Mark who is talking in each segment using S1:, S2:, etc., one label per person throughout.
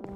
S1: Hey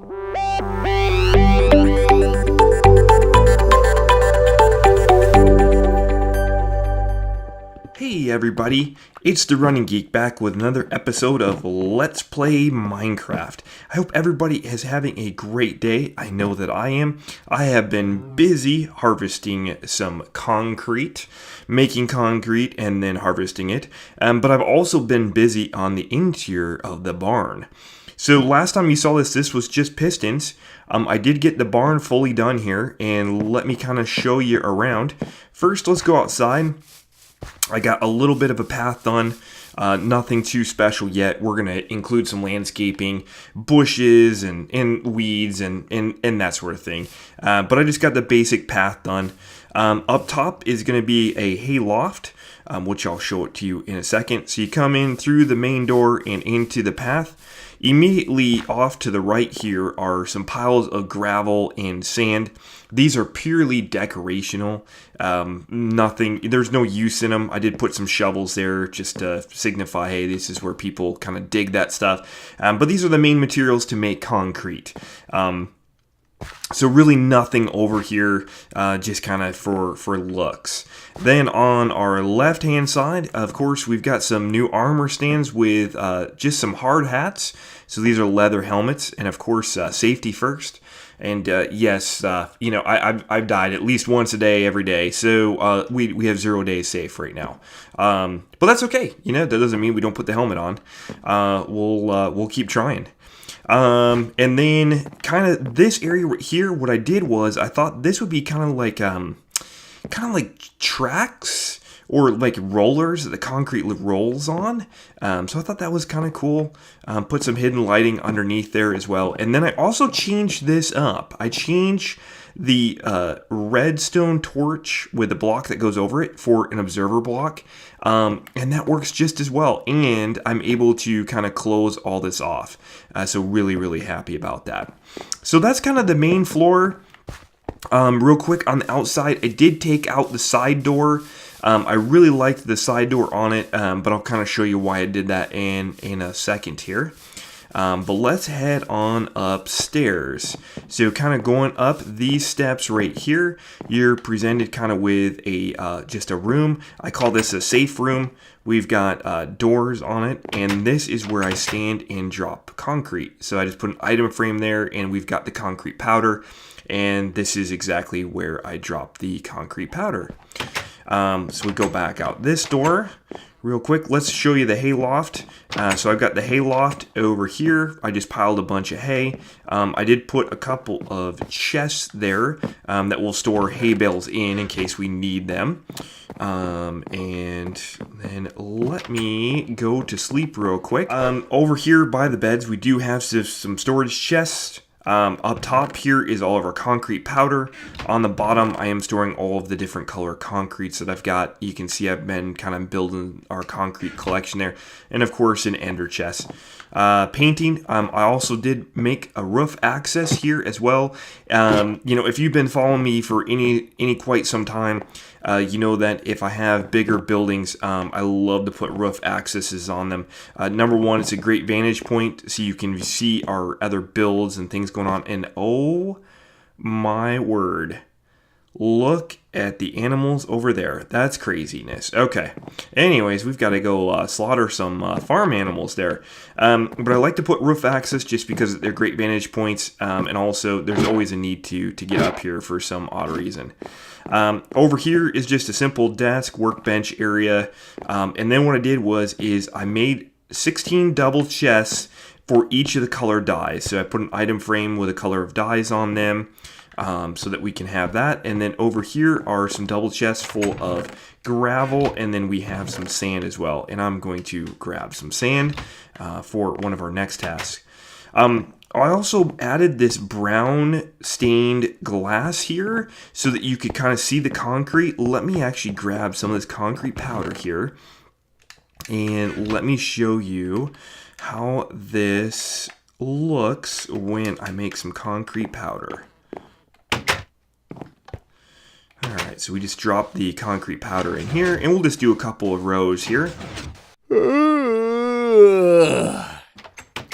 S1: everybody, it's the Running Geek back with another episode of Let's Play Minecraft. I hope everybody is having a great day. I know that I am. I have been busy harvesting some concrete, making concrete and then harvesting it. But I've also been busy on the interior of the barn. So last time you saw this was just pistons. I did get the barn fully done here, and let me kind of show you around. First, let's go outside. I got a little bit of a path done, nothing too special yet. We're going to include some landscaping, bushes and weeds and that sort of thing. But I just got the basic path done. Up top is going to be a hay loft, which I'll show it to you in a second. So you come in through the main door and into the path. Immediately off to the right here are some piles of gravel and sand. These are purely decorational. There's no use in them. I did put some shovels there just to signify, hey, this is where people kind of dig that stuff. But these are the main materials to make concrete. So really nothing over here, just kind of for looks. Then on our left hand side, of course, we've got some new armor stands with just some hard hats. So these are leather helmets, and of course safety first. And yes, I've died at least once a day every day, so we have 0 days safe right now. But that's okay. That doesn't mean we don't put the helmet on. We'll keep trying. And then kind of this area right here, what I did was I thought this would be kind of like tracks or like rollers that the concrete rolls on. So I thought that was kind of cool. Put some hidden lighting underneath there as well. And then I also changed this up. I changed the redstone torch with the block that goes over it for an observer block. And that works just as well. And I'm able to kind of close all this off. So really, really happy about that. So that's kind of the main floor. Real quick on the outside, I did take out the side door. I really liked the side door on it, but I'll kind of show you why I did that in a second here. But let's head on upstairs. So kind of going up these steps right here, you're presented kind of with just a room. I call this a safe room. We've got doors on it, and this is where I stand and drop concrete. So I just put an item frame there, and we've got the concrete powder, and this is exactly where I drop the concrete powder. So we go back out this door real quick. Let's show you the hay loft. So I've got the hay loft over here. I just piled a bunch of hay. I did put a couple of chests there that will store hay bales in case we need them. And then let me go to sleep real quick. Over here by the beds, we do have some storage chests. Up top here is all of our concrete powder. On the bottom, I am storing all of the different color concretes that I've got. You can see I've been kind of building our concrete collection there. And of course, an ender chest. Painting, I also did make a roof access here as well. If you've been following me for any quite some time, you know that if I have bigger buildings, I love to put roof accesses on them. Number one, it's a great vantage point so you can see our other builds and things going on. And oh my word, look at the animals over there. That's craziness. Okay. Anyways, we've got to go slaughter some farm animals there. But I like to put roof access just because they're great vantage points. And also, there's always a need to get up here for some odd reason. Over here is just a simple desk, workbench area. And then what I did is I made 16 double chests for each of the color dyes. So I put an item frame with a color of dyes on them. So that we can have that. And then over here are some double chests full of gravel, and then we have some sand as well. And I'm going to grab some sand for one of our next tasks. I also added this brown stained glass here so that you could kind of see the concrete. Let me actually grab some of this concrete powder here, and let me show you how this looks when I make some concrete powder. Alright, so we just drop the concrete powder in here, and we'll just do a couple of rows here.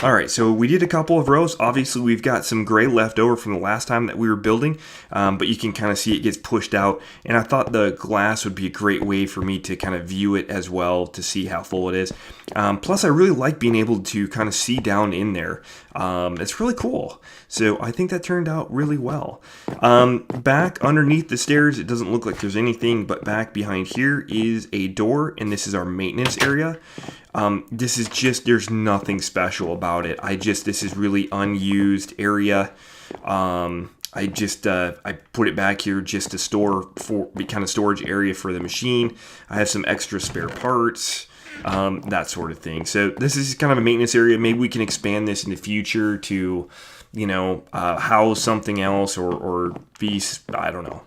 S1: All right, so we did a couple of rows. Obviously, we've got some gray left over from the last time that we were building, but you can kind of see it gets pushed out. And I thought the glass would be a great way for me to kind of view it as well to see how full it is. Plus, I really like being able to kind of see down in there. It's really cool. So I think that turned out really well. Back underneath the stairs, it doesn't look like there's anything, but back behind here is a door, and this is our maintenance area. This is just, there's nothing special about it. This is really unused area. I put it back here just to store for kind of storage area for the machine. I have some extra spare parts, that sort of thing. So this is kind of a maintenance area. Maybe we can expand this in the future to, house something else or be, I don't know,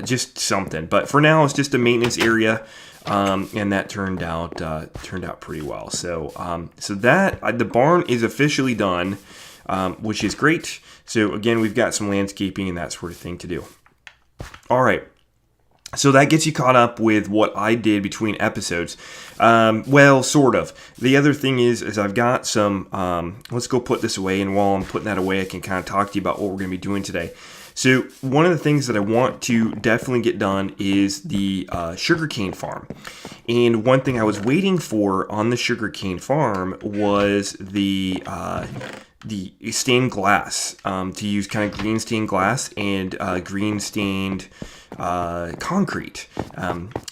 S1: just something. But for now, it's just a maintenance area. And that turned out pretty well. So that the barn is officially done, which is great. So again, we've got some landscaping and that sort of thing to do. All right. So that gets you caught up with what I did between episodes. Well, sort of. The other thing is I've got some, let's go put this away. And while I'm putting that away, I can kind of talk to you about what we're going to be doing today. So one of the things that I want to definitely get done is the sugarcane farm. And one thing I was waiting for on the sugarcane farm was the stained glass, to use kind of green stained glass and green stained concrete.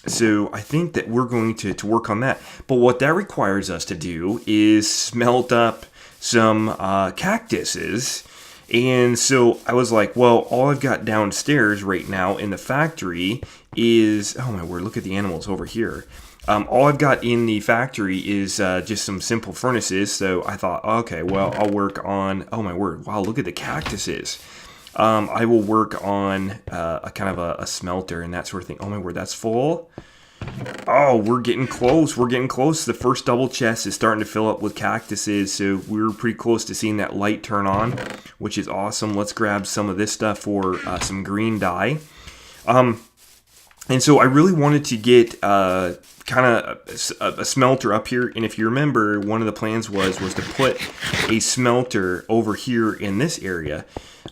S1: So I think that we're going to work on that. But what that requires us to do is smelt up some cactuses. And so I was like, well, all I've got downstairs right now in the factory is, oh my word, look at the animals over here. All I've got in the factory is just some simple furnaces. So I thought, okay, well, I'll work on, oh my word, wow, look at the cactuses. I will work on a kind of a smelter and that sort of thing. Oh my word, that's full. Oh, we're getting close. We're getting close. The first double chest is starting to fill up with cactuses. So we're pretty close to seeing that light turn on, which is awesome. Let's grab some of this stuff for some green dye. And so I really wanted to get kind of a smelter up here. And if you remember, one of the plans was to put a smelter over here in this area.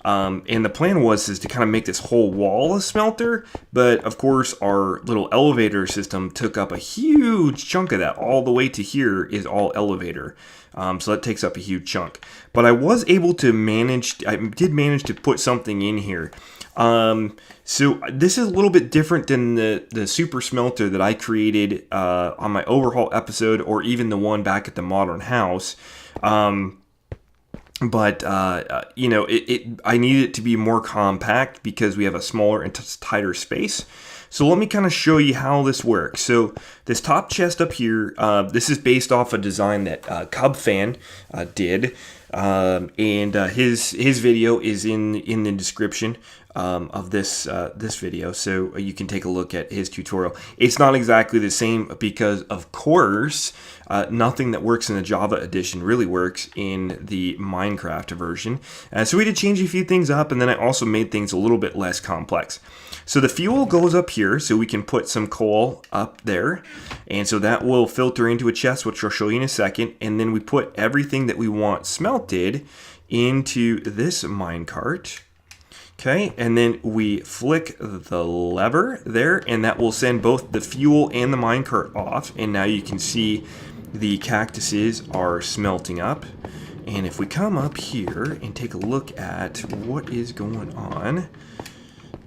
S1: And the plan was to kind of make this whole wall a smelter, but of course our little elevator system took up a huge chunk of that. All the way to here is all elevator, so that takes up a huge chunk. But I was able to I did manage to put something in here. So this is a little bit different than the super smelter that I created on my overhaul episode, or even the one back at the modern house. But I need it to be more compact because we have a smaller and tighter space. So let me kind of show you how this works. So this top chest up here, this is based off a design that Cub Fan did. And his video is in the description of this video, so you can take a look at his tutorial. It's not exactly the same because, of course, nothing that works in the Java edition really works in the Minecraft version. So we had to change a few things up, and then I also made things a little bit less complex. So the fuel goes up here, so we can put some coal up there, and so that will filter into a chest, which I'll show you in a second. And then we put everything that we want smelted into this minecart. Okay, and then we flick the lever there, and that will send both the fuel and the minecart off. And now you can see the cactuses are smelting up. And if we come up here and take a look at what is going on,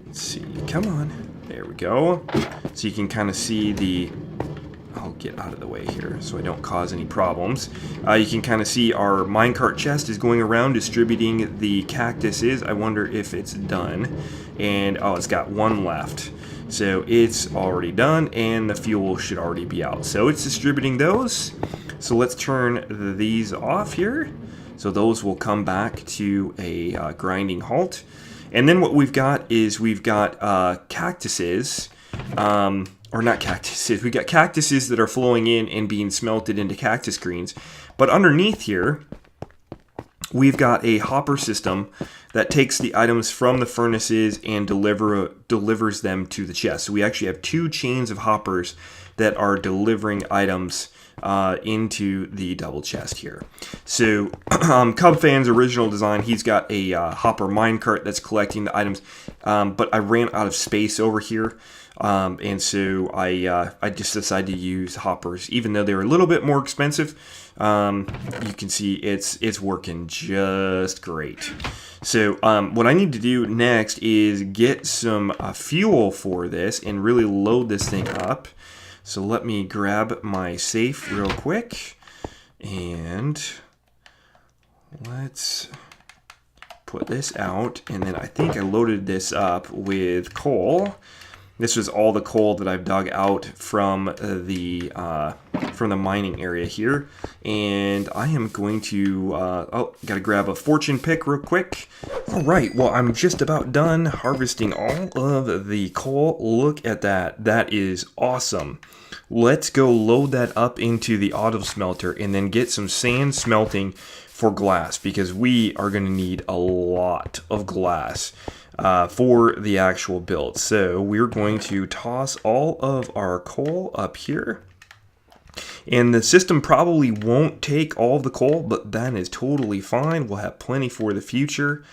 S1: let's see, come on, there we go. So you can kind of see the, I'll get out of the way here so I don't cause any problems. You can kind of see our minecart chest is going around distributing the cactuses. I wonder if it's done. And oh, it's got one left. So it's already done, and the fuel should already be out. So it's distributing those. So let's turn these off here. So those will come back to a grinding halt. And then what we've got is we've got cactuses. Or not cactuses, we got cactuses that are flowing in and being smelted into cactus greens. But underneath here, we've got a hopper system that takes the items from the furnaces and delivers them to the chest. So we actually have two chains of hoppers that are delivering items into the double chest here. So Cub Fan's original design, he's got a hopper minecart that's collecting the items, but I ran out of space over here. And so I just decided to use hoppers, even though they're a little bit more expensive. You can see it's working just great. So what I need to do next is get some fuel for this and really load this thing up. So let me grab my safe real quick, and let's put this out. And then I think I loaded this up with coal. This was all the coal that I've dug out from the mining area here, and I am going to gotta grab a fortune pick real quick. All right, well, I'm just about done harvesting all of the coal. Look at that. That is awesome. Let's go load that up into the auto smelter and then get some sand smelting for glass, because we are going to need a lot of glass for the actual build. So we're going to toss all of our coal up here. And the system probably won't take all of the coal, but that is totally fine. We'll have plenty for the future.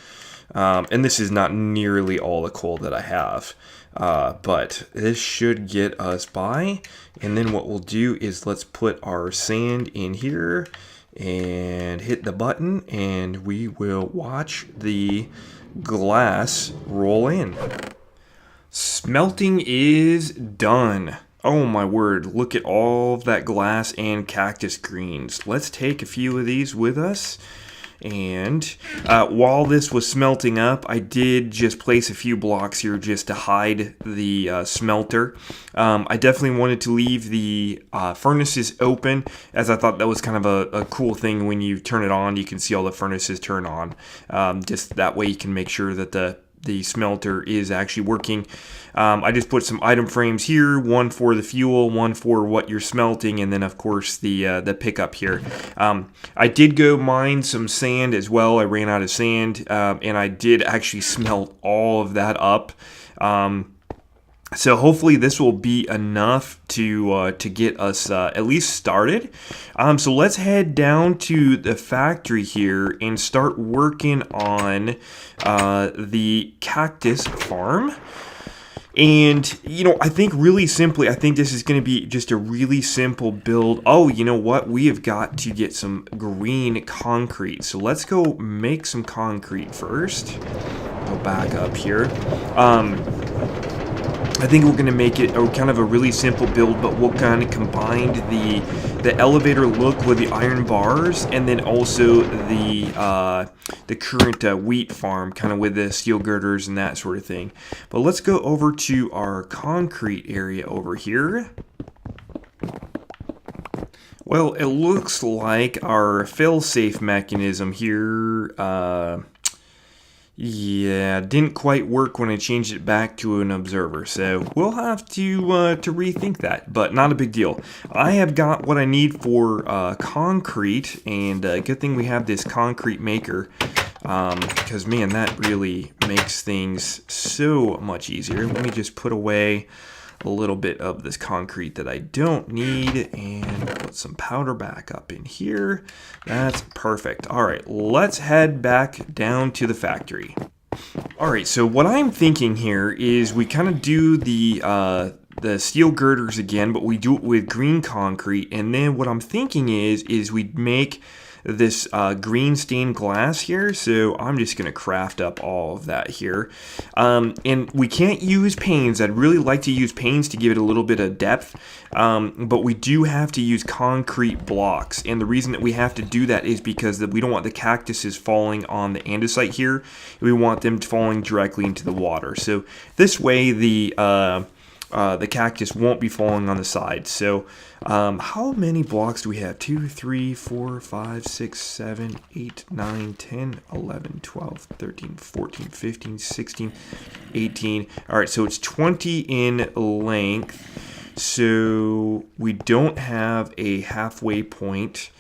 S1: And this is not nearly all the coal that I have. But this should get us by. And then what we'll do is let's put our sand in here and hit the button, and we will watch the glass roll in. Smelting is done. Oh my word, look at all of that glass and cactus greens. Let's take a few of these with us. And while this was smelting up, I did just place a few blocks here just to hide the smelter. I definitely wanted to leave the furnaces open, as I thought that was kind of a cool thing. When you turn it on, you can see all the furnaces turn on. Just that way you can make sure that the smelter is actually working. I just put some item frames here, one for the fuel, one for what you're smelting, and then of course the pickup here. I did go mine some sand as well. I ran out of sand, and I did actually smelt all of that up. So hopefully this will be enough to get us at least started. So let's head down to the factory here and start working on the cactus farm. And, you know, I think really simply, I think this is going to be just a really simple build. Oh, you know what? We have got to get some green concrete. So let's go make some concrete first. Go back up here. I think we're going to make it a kind of a really simple build, but we'll kind of combine the elevator look with the iron bars, and then also the current wheat farm kind of with the steel girders and that sort of thing. But let's go over to our concrete area over here. Well, it looks like our fail-safe mechanism here yeah, didn't quite work when I changed it back to an observer, so we'll have to rethink that, but not a big deal. I have got what I need for concrete, and good thing we have this concrete maker, because man, that really makes things so much easier. Let me just put away a little bit of this concrete that I don't need and put some powder back up in here. That's perfect. All right, let's head back down to the factory. All right, so what I'm thinking here is we kind of do the steel girders again, but we do it with green concrete. And then what I'm thinking is we make this green stained glass here. So I'm just going to craft up all of that here. And we can't use panes. I'd really like to use panes to give it a little bit of depth. But we do have to use concrete blocks. And the reason that we have to do that is because we don't want the cactuses falling on the andesite here. We want them falling directly into the water. So this way the cactus won't be falling on the side. So how many blocks do we have? 2, 3, 4, 5, 6, 7, 8, 9, 10, 11, 12, 13, 14, 15, 16, 18. All right, so it's 20 in length. So we don't have a halfway point.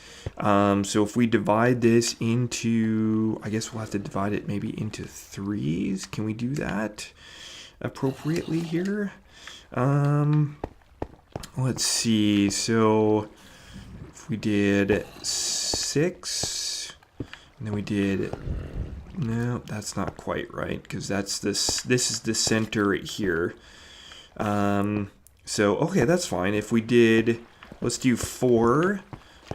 S1: So if we divide this into, I guess we'll have to divide it maybe into threes. Can we do that appropriately here? let's see. So if we did 6, and then we did, no, that's not quite right, because that's this is the center right here. So okay, that's fine. If we did, let's do 4,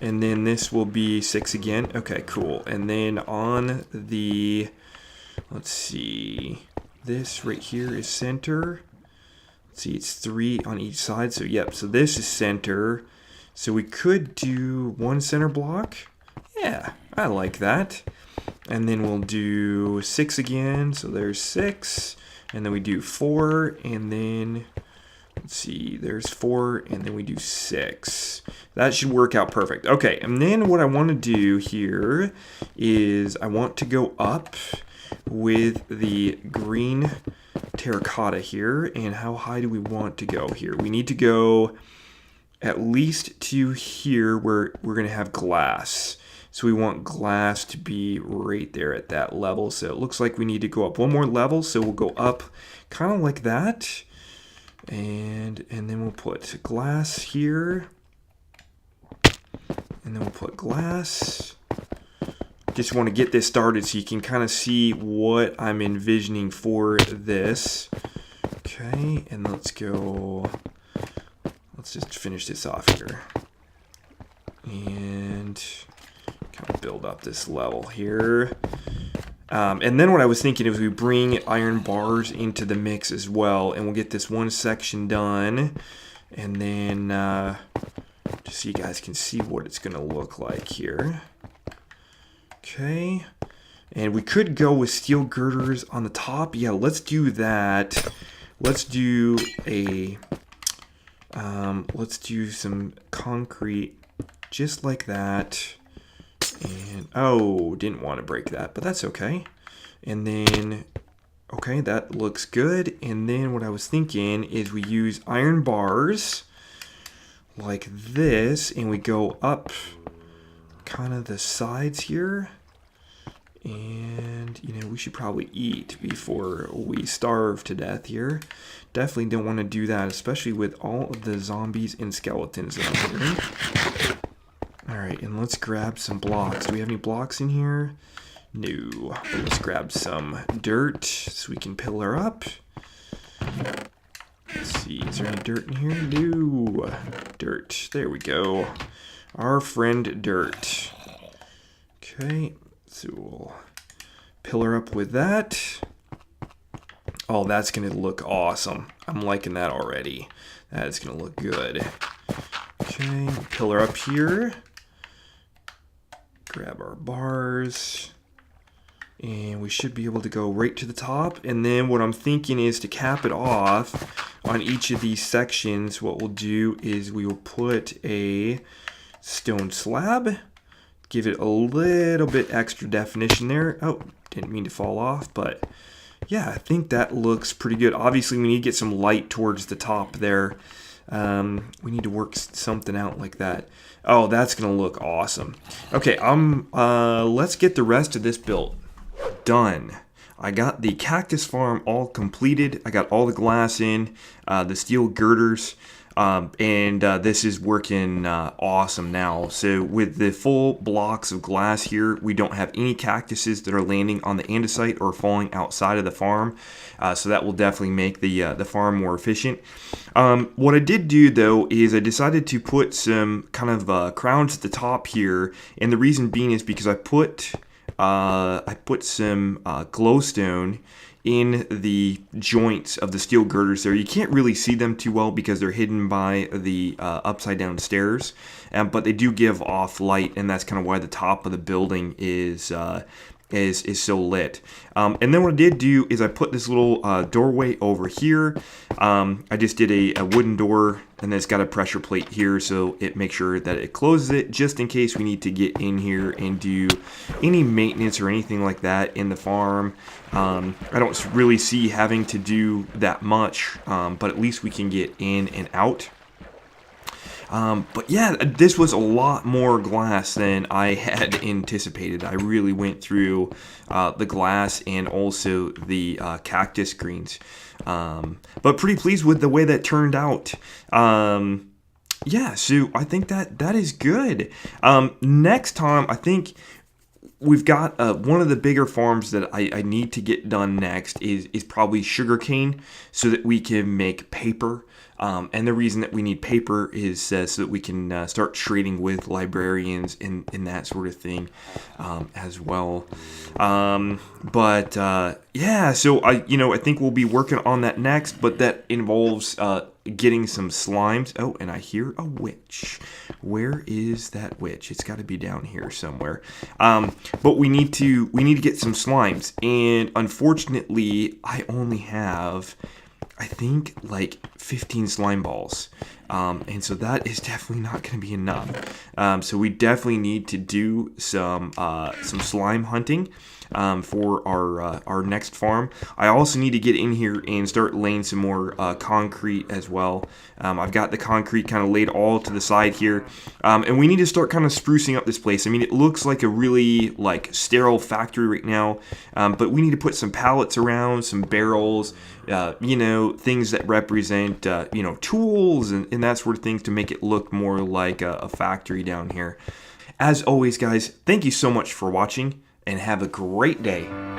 S1: and then this will be 6 again. Okay, cool. And then on the, let's see, this right here is center. Let's see, it's 3 on each side. So yep, so this is center. So we could do 1 center block. Yeah, I like that. And then we'll do 6 again. So there's 6. And then we do 4. And then, let's see, there's 4. And then we do 6. That should work out perfect. Okay, and then what I want to do here is I want to go up with the green terracotta here. And how high do we want to go here? We need to go at least to here where we're going to have glass. So we want glass to be right there at that level. So it looks like we need to go up 1 more level. So we'll go up kind of like that. And then we'll put glass here. And then we'll put glass. Just want to get this started so you can kind of see what I'm envisioning for this. Okay, and let's go. Let's just finish this off here. And kind of build up this level here. And then what I was thinking is we bring iron bars into the mix as well, and we'll get this one section done. And then just so you guys can see what it's going to look like here. Okay. And we could go with steel girders on the top. Yeah, let's do that. Let's do a let's do some concrete just like that. And oh, didn't want to break that, but that's okay. And then okay, that looks good. And then what I was thinking is we use iron bars like this, and we go up kind of the sides here. And you know, we should probably eat before we starve to death here. Definitely don't want to do that, especially with all of the zombies and skeletons out here. Alright, and let's grab some blocks. Do we have any blocks in here? No. But let's grab some dirt so we can pillar up. Let's see, is there any dirt in here? No. Dirt. There we go. Our friend dirt. Okay, so we'll pillar up with that. Oh, that's going to look awesome. I'm liking that already. That's going to look good. Okay, pillar up here. Grab our bars. And we should be able to go right to the top. And then what I'm thinking is to cap it off on each of these sections, what we'll do is we will put a stone slab. Give it a little bit extra definition there. Oh, didn't mean to fall off, but yeah, I think that looks pretty good. Obviously, we need to get some light towards the top there. We need to work something out like that. Oh, that's gonna look awesome. Okay, let's get the rest of this built. Done. I got the cactus farm all completed. I got all the glass in, the steel girders. And this is working awesome now. So with the full blocks of glass here, we don't have any cactuses that are landing on the andesite or falling outside of the farm. So that will definitely make the farm more efficient. What I did do though is I decided to put some kind of crowns at the top here, and the reason being is because I put some glowstone in the joints of the steel girders there. You can't really see them too well because they're hidden by the upside down stairs, but they do give off light, and that's kind of why the top of the building is so lit. And then what I did do is I put this little doorway over here. I just did a wooden door, and then it's got a pressure plate here, so it makes sure that it closes it just in case we need to get in here and do any maintenance or anything like that in the farm. I don't really see having to do that much, but at least we can get in and out. But yeah, this was a lot more glass than I had anticipated. I really went through the glass and also the cactus greens. But pretty pleased with the way that turned out. Yeah, so I think that is good. Next time, I think we've got one of the bigger farms that I need to get done next is probably sugarcane, so that we can make paper. And the reason that we need paper is so that we can start trading with librarians and that sort of thing as well. Yeah, so I think we'll be working on that next, but that involves getting some slimes. Oh, and I hear a witch. Where is that witch? It's got to be down here somewhere. But we need to get some slimes, and unfortunately, I only have, I think, like 15 slime balls. And so that is definitely not going to be enough. So we definitely need to do some slime hunting for our next farm. I also need to get in here and start laying some more concrete as well. I've got the concrete kind of laid all to the side here, and we need to start kind of sprucing up this place. I mean, it looks like a really like sterile factory right now, but we need to put some pallets around, some barrels, things that represent tools and that sort of thing to make it look more like a factory down here. As always, guys, thank you so much for watching, and have a great day.